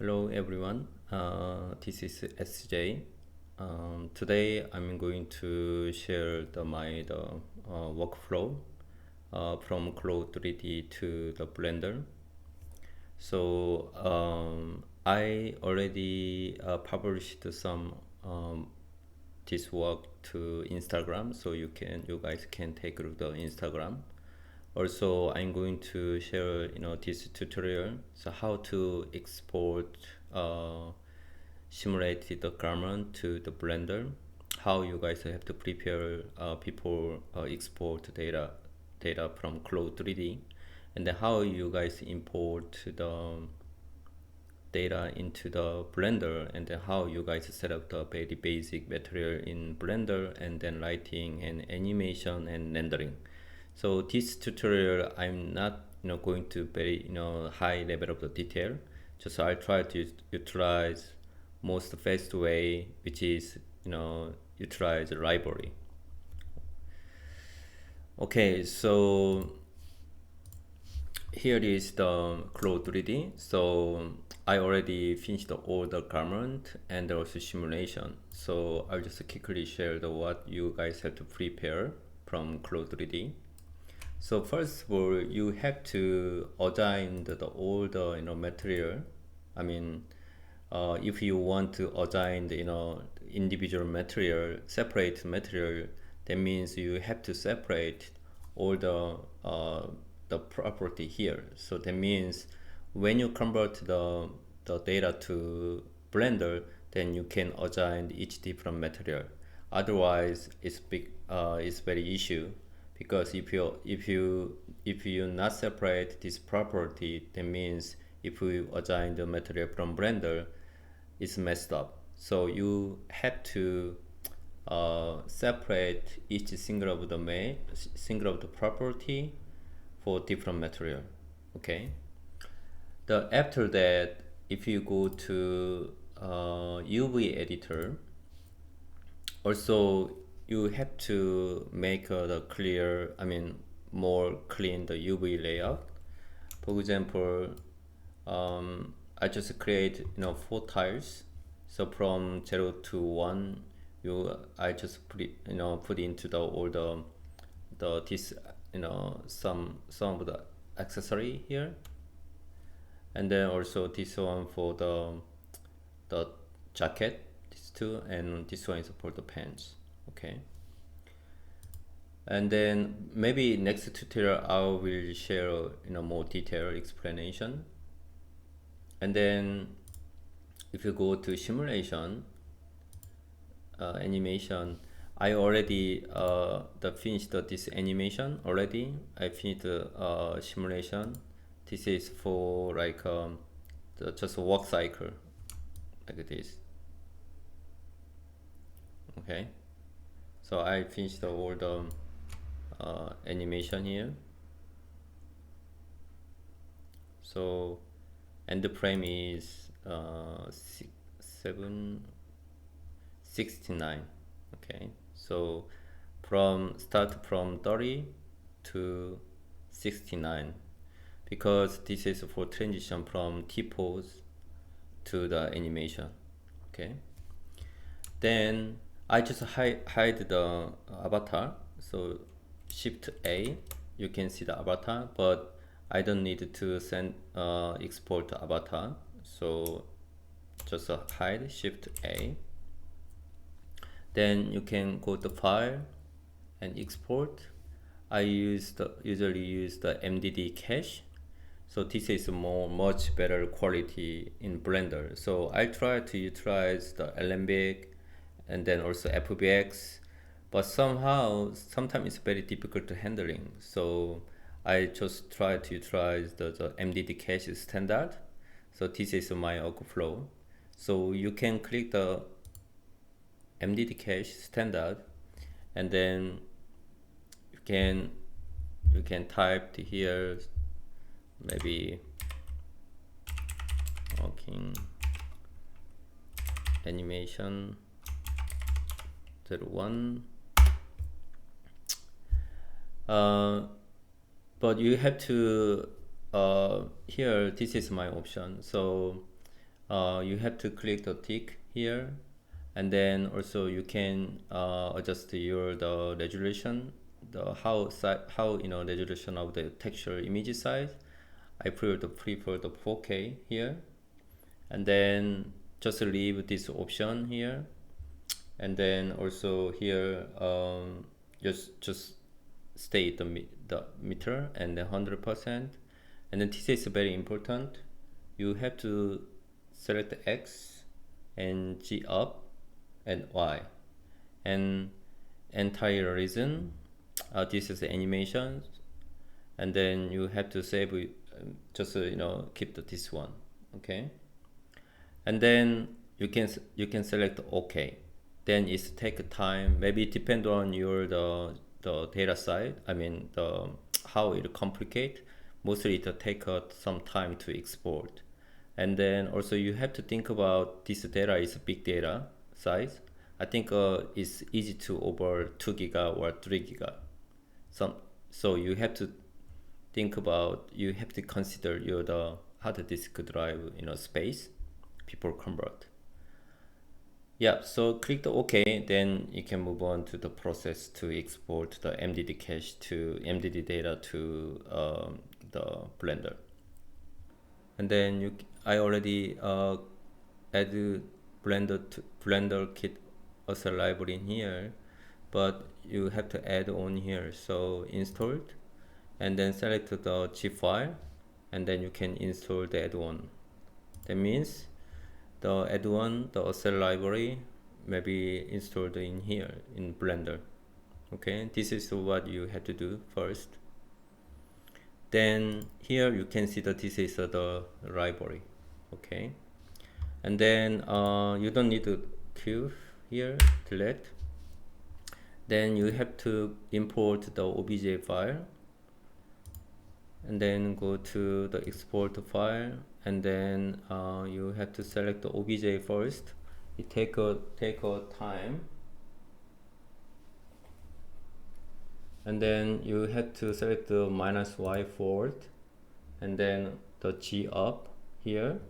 Hello everyone, this is SJ. Today I'm going to share my workflow from CLO3D to the Blender. So I already published some this work to Instagram, so you guys can take a look at the Instagram. Also, I'm going to share this tutorial, so how to export simulated garment to the Blender, how you guys have to prepare before export data from CLO3D, and then how you guys import the data into the Blender, and then how you guys set up the very basic material in Blender, and then lighting and animation and rendering. So this tutorial, I'm not going to very high level of the detail. Just I'll try to utilize most fast way, which is utilize the library. Okay, so here is the CLO3D. So I already finished all the garment and also simulation. So I'll just quickly share what you guys have to prepare from CLO3D. So first of all, you have to assign all the material. I mean, if you want to assign the individual material, separate material, that means you have to separate all the property here. So that means when you convert the data to Blender, then you can assign each different material. Otherwise, it's very issue, because if you not separate this property, that means if we assign the material from Blender, it's messed up. So you have to separate each single of the property for different material. Okay. After that, if you go to UV editor, also you have to make the clear, more clean the UV layout. For example, I just create 4 tiles. So from 0 to 1, I just put into all the this some of the accessory here, and then also this one for the jacket, these two, and this one is for the pants. Okay. And then maybe next tutorial I will share more detailed explanation. And then if you go to simulation, animation, I already finished this animation already. I finished the simulation. This is for like just a work cycle, like this. Okay, so I finished all the animation here. So, and the frame is 769. Okay, so start from 30 to 69, because this is for transition from T-pose to the animation. Okay, then I just hide the avatar. So Shift A, you can see the avatar, but I don't need to export the avatar. So just hide, Shift A. Then you can go to File and Export. I usually use the MDD cache. So this is much better quality in Blender. So I try to utilize the Alembic and then also FBX, but sometimes it's very difficult to handling. So I just try to utilize the MDD cache standard. So this is my workflow. So you can click the MDD cache standard, and then you can type here maybe working animation 01. But you have to here, this is my option. So you have to click the tick here, and then also you can adjust the resolution, the how resolution of the texture image size. I prefer the 4K here, and then just leave this option here, and then also here just state the meter and then 100%, and then this is very important. You have to select X and G up and Y, and entire reason. This is the animation, and then you have to save it. Just keep this one, okay? And then you can select OK. Then it's take time. Maybe it depends on your the data side. I mean the how it complicate. Mostly it take some time to export. And then also you have to think about this data is big data size. I think it's easy to over 2 giga or 3 giga. So you have to think about, you have to consider your the hard disk drive space before convert. Yeah, so click the OK, then you can move on to the process to export the MDD cache to MDD data to the Blender. And then I already add Blender kit as a library in here, but you have to add on here. So installed, and then select the zip file, and then you can install the add-on. That means the add-on, the Excel library, may be installed in here in Blender. Okay, this is what you have to do first. Then here you can see that this is the library. Okay, and then you don't need to queue here, delete. Then you have to import the OBJ file, and then go to the export file, and then you have to select the OBJ first. It take a time, and then you have to select the -y forward, and then the G up here,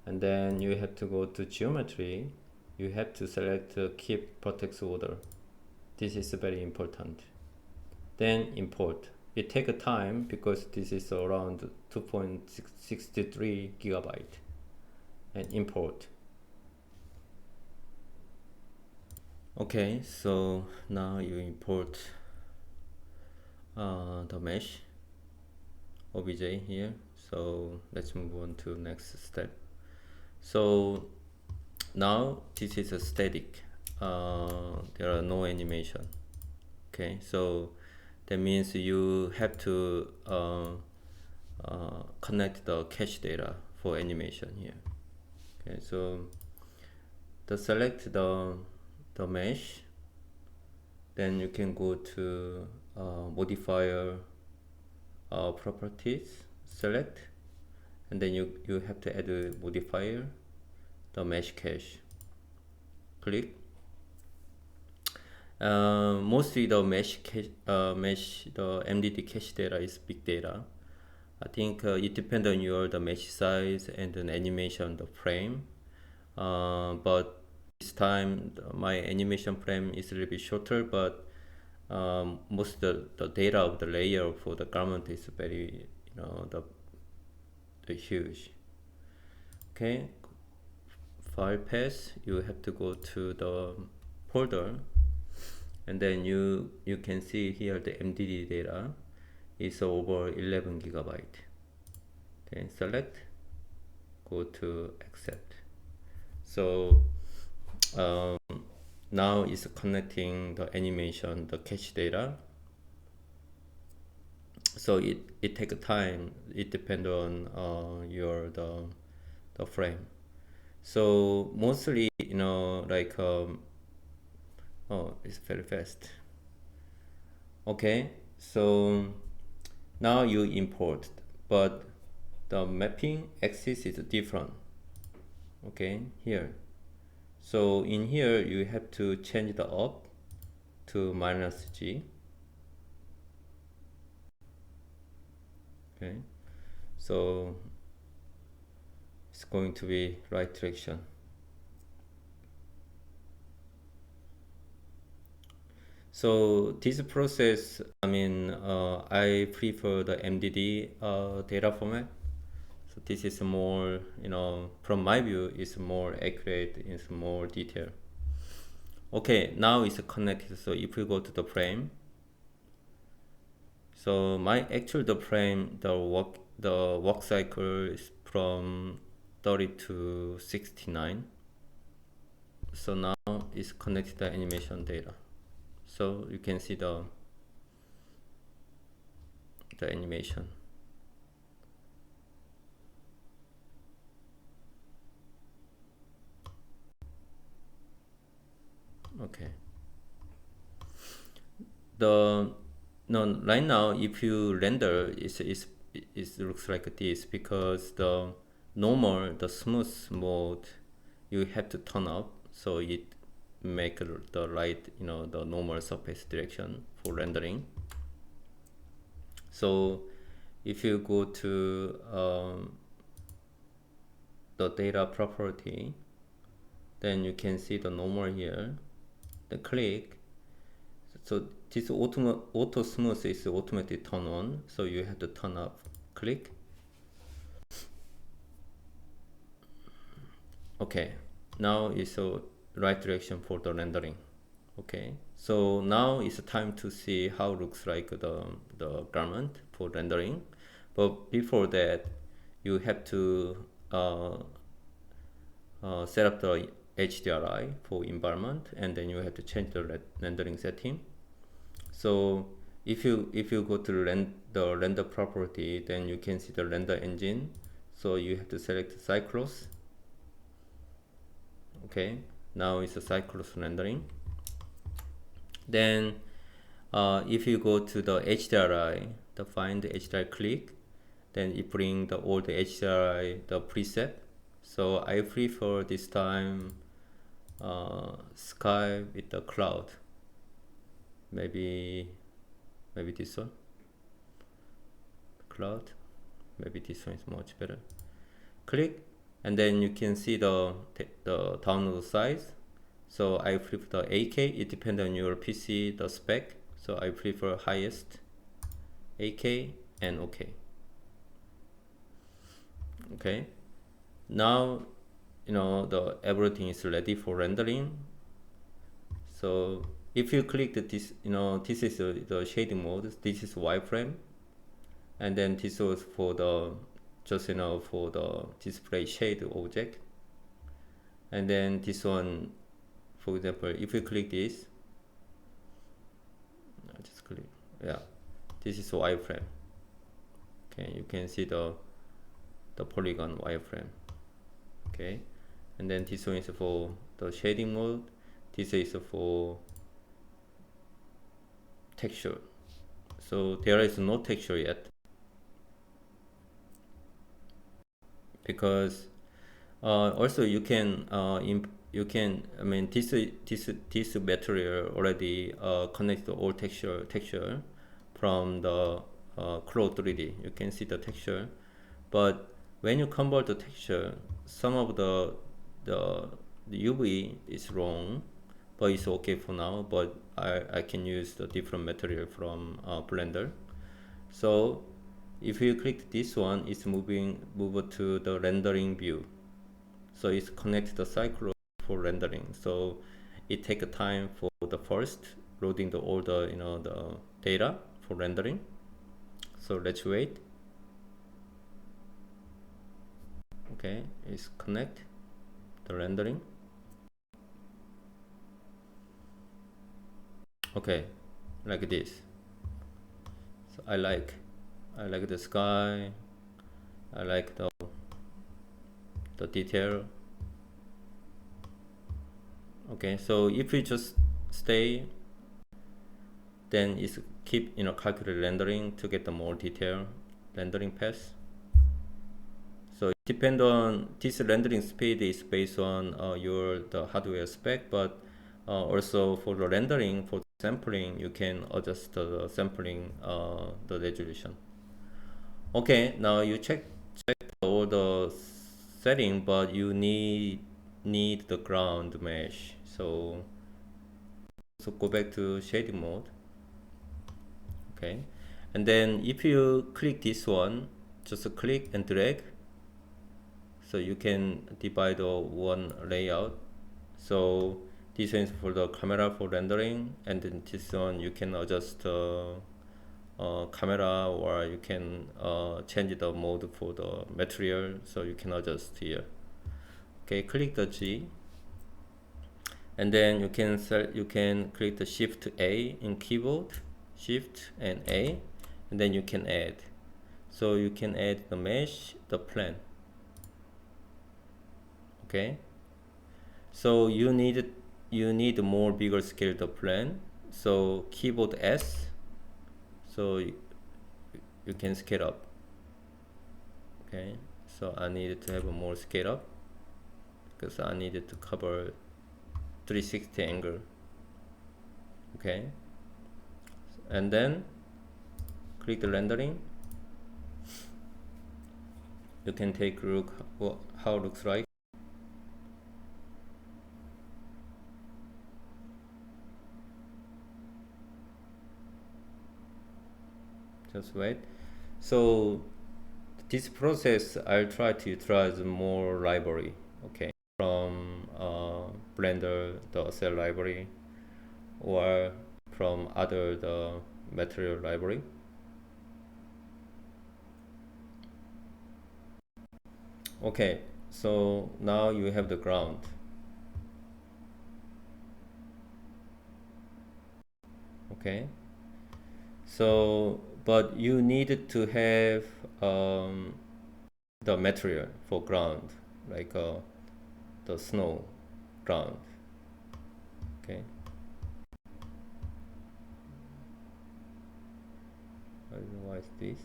and then you have to go to geometry. You have to select keep vertex order. This is very important. Then import. It take a time because this is around 2.63 gigabyte, and import. Okay, so now you import the mesh OBJ here. So let's move on to next step. So now this is a static. There are no animation. Okay, so that means you have to connect the cache data for animation here. Okay, so select the mesh, then you can go to modifier properties, select, and then you have to add a modifier, the mesh cache. Click. Mostly the the MDD cache data is big data. I think it depends on the mesh size and the animation, the frame. But this time my animation frame is a little bit shorter, but most of the data of the layer for the garment is very the huge. Okay, file path, you have to go to the folder, and then you can see here the MDD data is over 11 gigabyte. Okay, select, go to accept. So now it's connecting the animation, the cache data. So it takes time. It depends on your the frame. So mostly like oh, it's very fast. Okay, so now you import, but the mapping axis is different. Okay, here. So in here you have to change the up to -G. Okay, so it's going to be right direction. So this process, I mean, I prefer the MDD data format. So this is more, you know, from my view, it's more accurate, it's more detailed. Okay, now it's connected. So if we go to the frame, so my actual the frame, the work cycle is from 30 to 69. So now it's connected to animation data. So you can see the animation. Okay. The no right now if you render it looks like this because the normal the smooth mode you have to turn up so it make the right, you know, the normal surface direction for rendering. So if you go to the data property, then you can see the normal here, the click. So this auto smooth is automatically turn on, so you have to turn up click. Okay, now is a right direction for the rendering. Okay, so now it's time to see how it looks like the garment for rendering. But before that, you have to set up the HDRI for environment, and then you have to change the rendering setting. So if you go to the render property, then you can see the render engine. So you have to select Cyclos. Okay, now it's a Cyclos rendering. Then if you go to the HDRI, the find the HDRI click, then it bring all the HDRI the preset. So I prefer this time sky with the cloud. Maybe this one, cloud. Maybe this one is much better. Click, and then you can see the download size. So I prefer the 8K. It depends on your PC, the spec. So I prefer highest 8K and OK. Okay. Now, you know, everything is ready for rendering. So if you click this, you know, this is the shading mode. This is wireframe, and then this was for the just, you know, for the display shade object. And then this one, for example, if you click this, just click, yeah, this is wireframe. Okay, you can see the polygon wireframe. Okay, and then this one is for the shading mode. This is for texture. So there is no texture yet because also you can I mean this material already connects all texture from the CLO3D. You can see the texture, but when you convert the texture, some of the UV is wrong, but it's okay for now. But I can use the different material from Blender. So if you click this one, it's move to the rendering view. So it's connect the cycle for rendering. So it take a time for the first loading all the, you know, the data for rendering. So let's wait. Okay, it's connect the rendering. Okay, like this. So I like the sky. I like the detail. Okay, so if we just stay, then it's keep, you know, calculate rendering to get the more detail rendering path. So it depends on this rendering speed is based on the hardware spec, but also for the rendering, for sampling, you can adjust the sampling the resolution. Okay, now you check all the setting, but you need the ground mesh. So go back to shading mode. Okay, and then if you click this one, just click and drag, so you can divide one layout. So this one is for the camera for rendering, and then this one you can adjust camera, or you can change the mode for the material, so you can adjust here. Okay, click the G, and then you can click the Shift A in keyboard, Shift and A, and then you can add. So you can add the mesh, the plan. Okay, so you need more bigger scale the plan. So keyboard S, so you can scale up. Okay, so I needed to have a more scale up because I needed to cover 360 angle. Okay, and then click the rendering. You can take a look how it looks like. Just wait. So this process, I'll try to utilize more library. Okay, from Blender, the cell library, or from other the material library. Okay, so now you have the ground. Okay, so but you need to have the material for ground, like the snow ground. Okay, I don't know why it's this.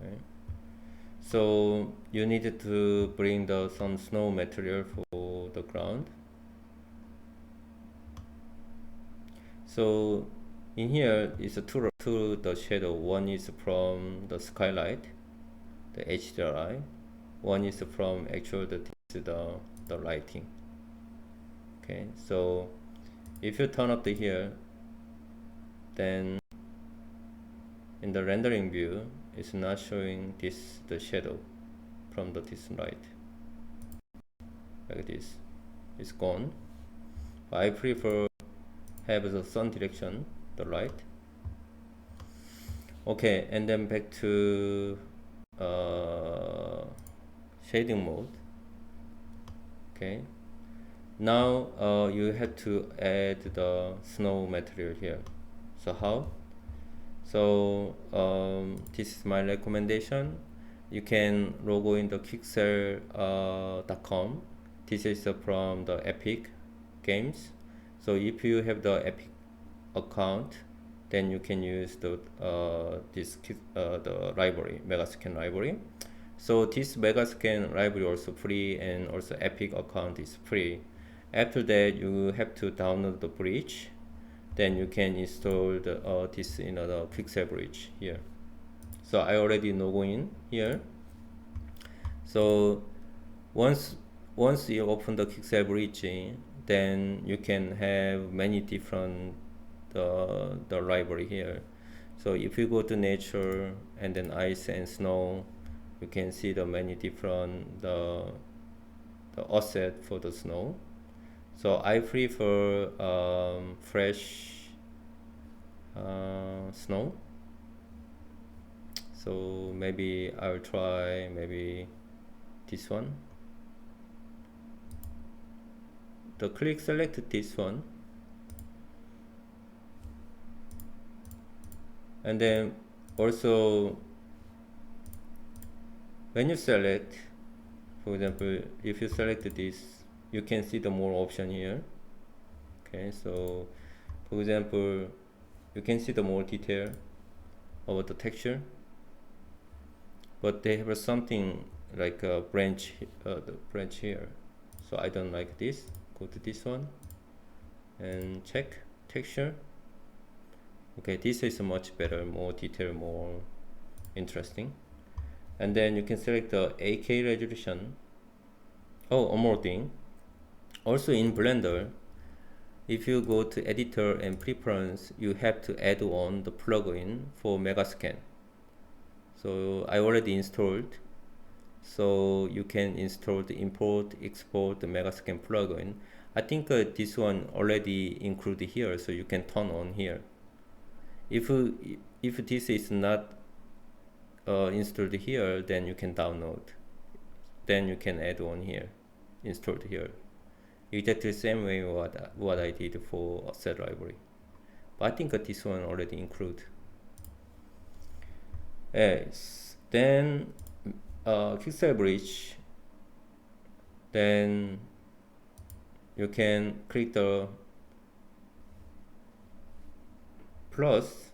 Okay. So you need to bring some snow material for the ground. So in here is two the shadow. One is from the skylight, the HDRI. One is from actual the lighting. Okay, so if you turn up to here, then in the rendering view, it's not showing the shadow from this light. Like this, it's gone. But I prefer have the sun direction, the light. Okay, and then back to shading mode. Okay, now you have to add the snow material here. So how? So this is my recommendation. You can logo in the Quixel.com. This is from the Epic Games. So if you have the Epic account, then you can use the library, Megascan library. So this Megascan library also free, and also Epic account is free. After that, you have to download the bridge. Then you can install this the Quixel bridge here. So I already logo in here. So once you open the Quixel bridge, then you can have many different the library here. So if you go to nature and then ice and snow, you can see the many different the offset for the snow. So I prefer fresh snow. So maybe I'll try maybe this one. Click select this one, and then also when you select, for example, if you select this, you can see the more option here. Okay, so for example, you can see the more detail about the texture, but they have something like a branch, the branch here. So I don't like this. go to this one and check texture. Okay, this is much better, more detailed, more interesting. And then you can select the 8K resolution. Oh, one more thing. Also in Blender, if you go to editor and preference, you have to add on the plugin for Megascan. So I already installed. So you can install the import, export the Megascan plugin. I think this one already included here, so you can turn on here. If this is not installed here, then you can download. Then you can add on here, installed here. Exactly the same way what I did for asset library. But I think this one already include. Yes. Then pixel bridge. Then you can click the plus.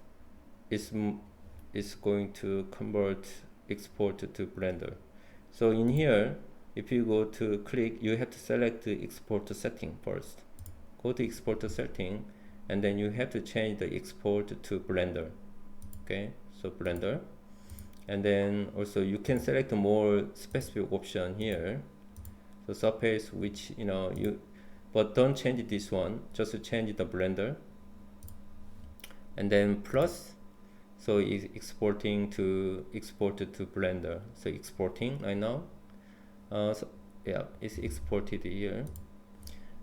Is going to convert export to Blender. So in here, if you go to click, you have to select the export setting first. Go to export setting, and then you have to change the export to Blender. Okay, so Blender, and then also you can select a more specific option here. So surface, which but don't change this one. Just change the Blender, and then plus. So it's exporting to Blender. So exporting right now. So yeah, it's exported here.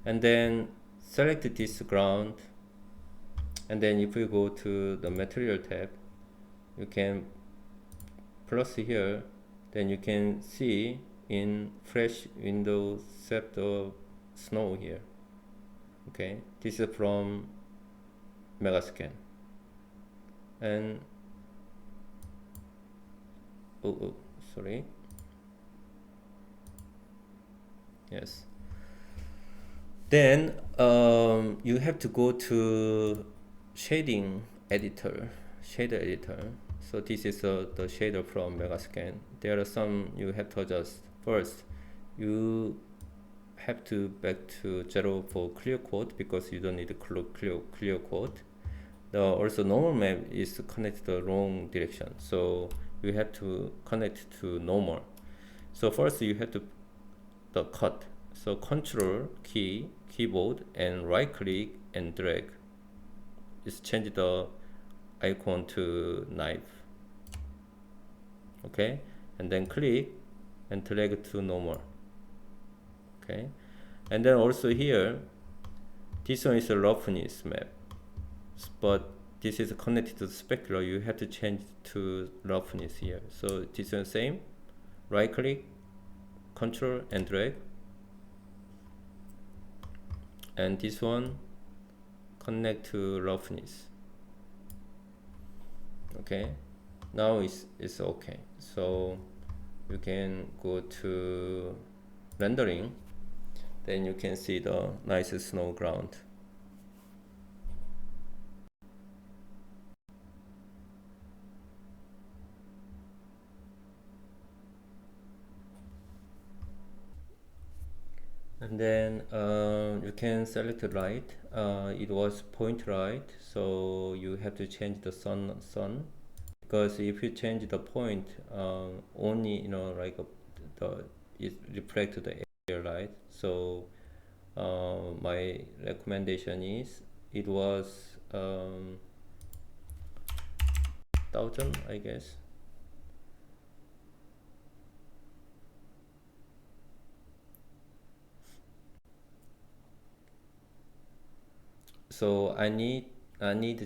And then select this ground. And then if you go to the material tab, you can plus here. Then you can see in fresh window set of snow here. Okay, this is from Megascan. And sorry, yes, then you have to go to shader editor. So this is the shader from Megascan. There are some you have to adjust. First, you have to back to 0 for clear quote, because you don't need a clear quote. Also normal map is connected to the wrong direction, so you have to connect to normal. So first you have to the cut. So control key, keyboard, and right click and drag. Just change the icon to knife. Okay, and then click and drag to normal. Okay, and then also here, this one is a roughness map, but this is connected to the specular. You have to change to roughness here. So this one same, right click, control and drag, and this one connect to roughness. Okay, now it's okay. So you can go to rendering, then you can see the nice snow ground. And then you can select light. It was point light, so you have to change the sun, because if you change the point, only like it reflects the air light. So my recommendation is it was 1000, I guess. So I need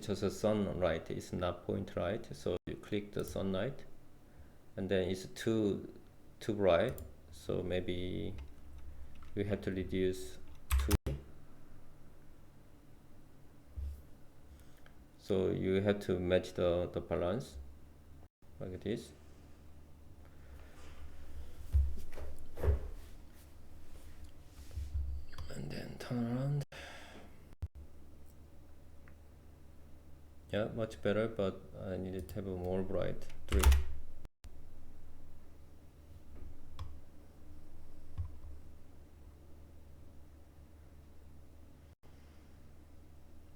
just a sunlight. It's not point light. So you click the sunlight, and then it's too bright. So maybe you have to reduce to. So you have to match the balance like this. And then turn around. Yeah, much better, but I need to have a more bright 3.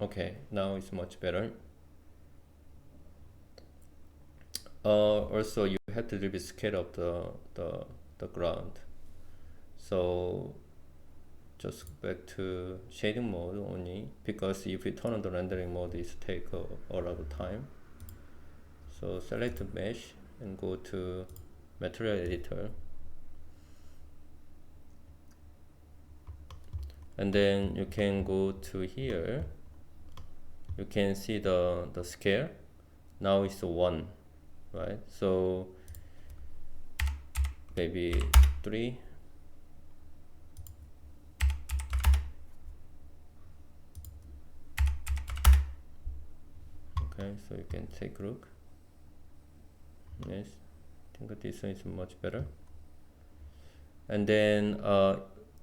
Okay, now it's much better. Also you have to little bit scale up the ground. So just back to shading mode only, because if you turn on the rendering mode, it take a lot of time. So select mesh and go to material editor, and then you can go to here. You can see the scale. Now it's 1, right? So maybe 3. Okay, so you can take a look. Yes, I think this one is much better. And then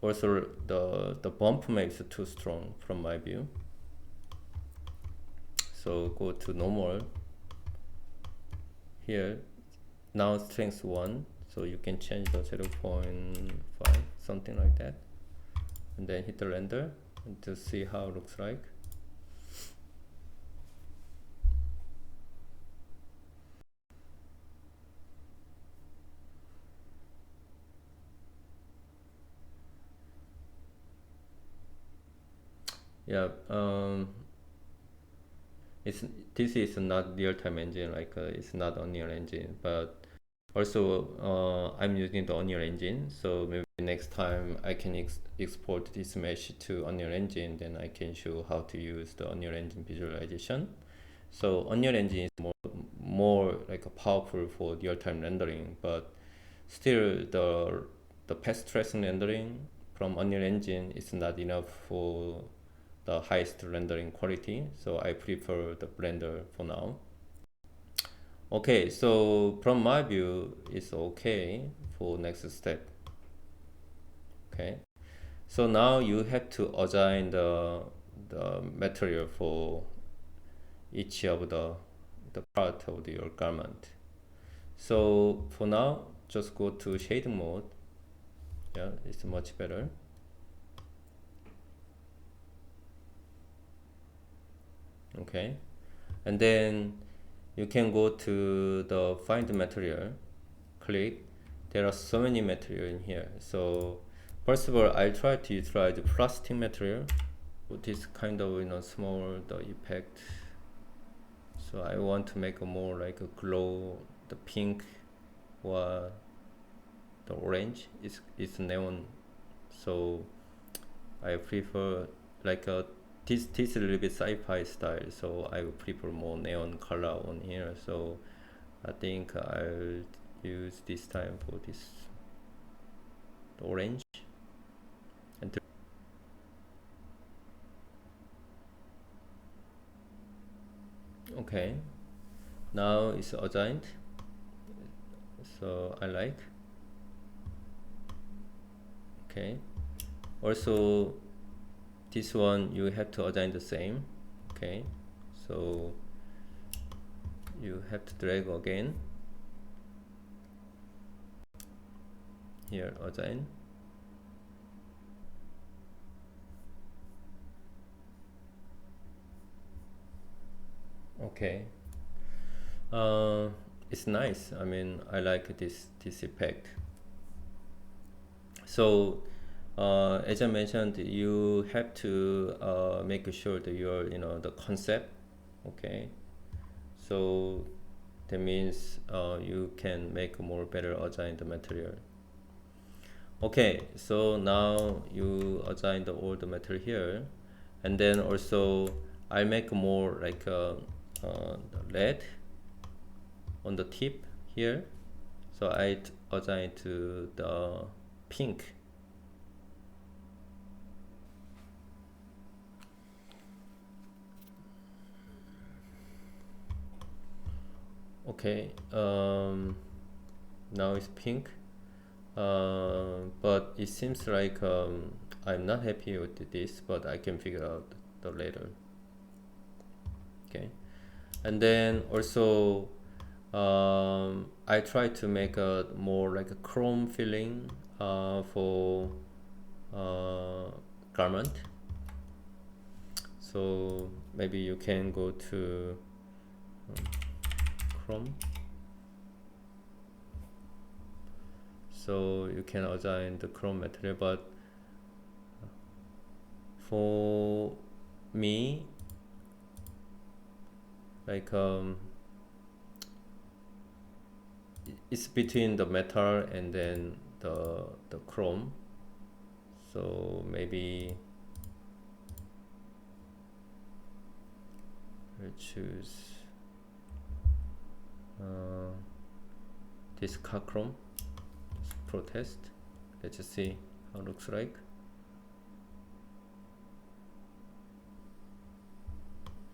also the bump makes it too strong from my view. So go to normal. Here, now strength 1, so you can change the 0.5, something like that. And then hit the render and to see how it looks like. Yeah, this is not real-time engine, like it's not Unreal Engine, but also I'm using the Unreal Engine, so maybe next time I can export this mesh to Unreal Engine, then I can show how to use the Unreal Engine visualization. So Unreal Engine is more like a powerful for real-time rendering, but still the path tracing rendering from Unreal Engine is not enough for the highest rendering quality, so I prefer the Blender for now. Okay, so from my view, it's okay for next step. Okay, so now you have to assign the material for each of the part of your garment. So for now, just go to shading mode. Yeah, it's much better. Okay, and then you can go to the find material, click. There are so many material in here. So first of all, I try to utilize the plastic material with this kind of small the effect. So I want to make a more like a glow, the pink or the orange is neon. So I prefer like this is a little bit sci-fi style, so I would prefer more neon color on here. So I think I'll use this time for this orange. And okay, now it's assigned, so I like. Okay, also this one you have to assign the same. Okay, so you have to drag again here, assign. Okay, it's nice. I mean, I like this effect. So as I mentioned, you have to make sure that your the concept. Okay, so that means you can make a more better assign the material. Okay, so now you assign all the material here, and then also I make more like red on the tip here, so I assign to the pink. Okay, now it's pink, but it seems like I'm not happy with this, but I can figure out the later. Okay, and then also I try to make a more like a chrome feeling for garment. So maybe you can go to Chrome, so you can assign the Chrome material, but for me, like it's between the metal and then the chrome, so maybe let's choose this car chrome protest. Let's just see how it looks like.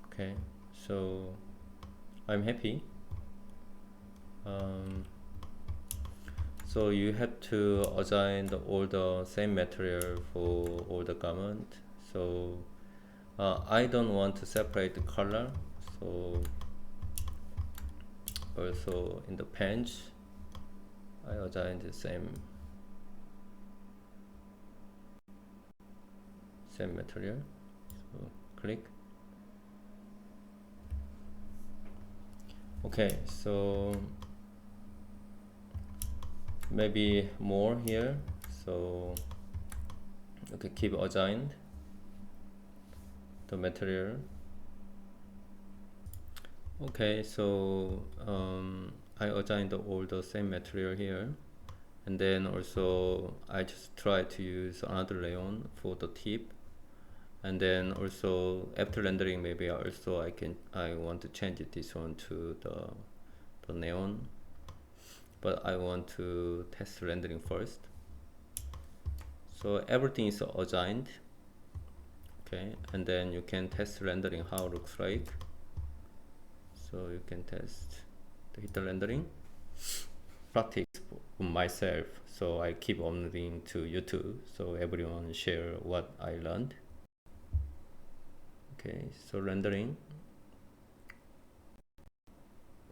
Okay, so I'm happy. So you have to assign all the same material for all the garment. So I don't want to separate the color, so also in the pants I assign the same material. So click. Okay, so maybe more here, so okay, keep assigned the material. Okay, so I assigned all the same material here, and then also I just try to use another rayon for the tip, and then also after rendering maybe also I want to change this one to the neon, but I want to test rendering first. So everything is assigned. Okay, and then you can test rendering how it looks like. So you can test the rendering. Practice myself, so I keep uploading to YouTube, so everyone share what I learned. Okay, so rendering.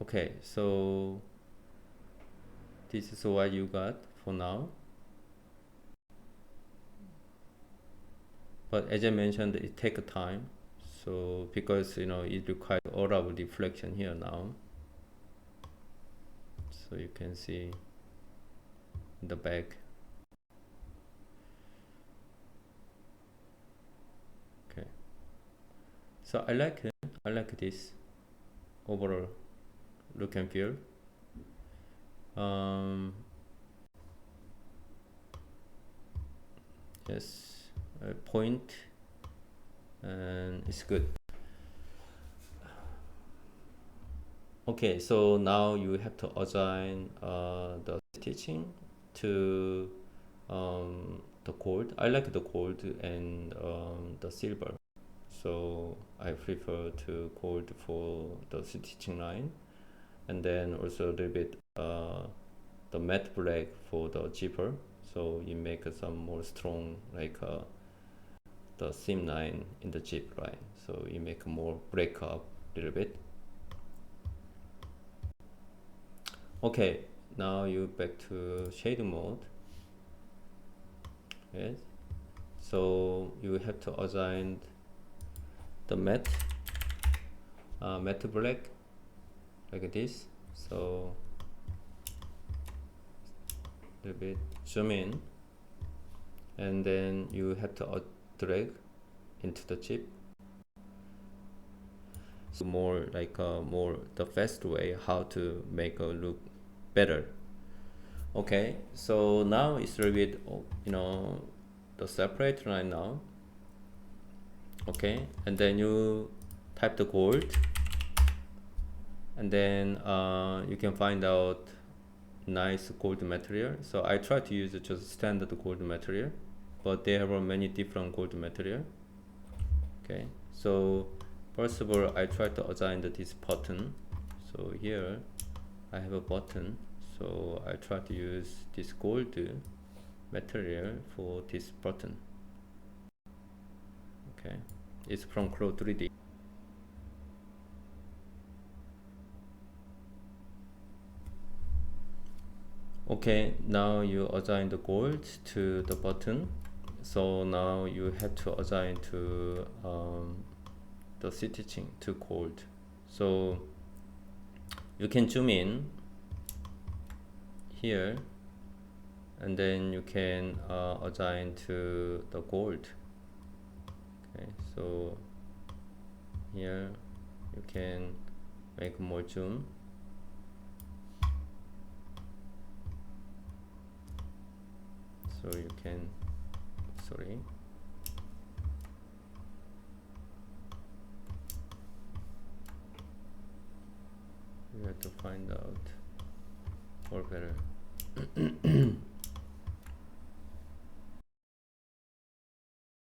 Okay, so this is what you got for now. But as I mentioned, it takes time. So because it requires all of reflection here now. So you can see in the back. Okay. So I like it. I like this overall look and feel. Yes, point, and it's good. Okay, so now you have to assign the stitching to the gold. I like the gold and the silver, so I prefer to gold for the stitching line, and then also a little bit the matte black for the zipper, so it makes some more strong, like the seam line in the zip line, so it make more break up a little bit. Okay, now you back to shading mode. Yes, so you have to assign the matte black like this. So a little bit zoom in, and then you have to drag into the chip. So more like more the fast way how to make a look better. Okay, so now it's a little bit the separate right now. Okay, and then you type the gold, and then you can find out nice gold material. So I try to use just standard gold material, but there are many different gold material. Okay, so first of all, I try to assign this button. So here I have a button, so I try to use this gold material for this button. Okay, it's from CLO3D. Okay, now you assign the gold to the button. So now you have to assign to the stitching too cold. So you can zoom in here, and then you can assign to the gold. Okay, so here you can make more zoom. So you can, sorry, you have to find out or better.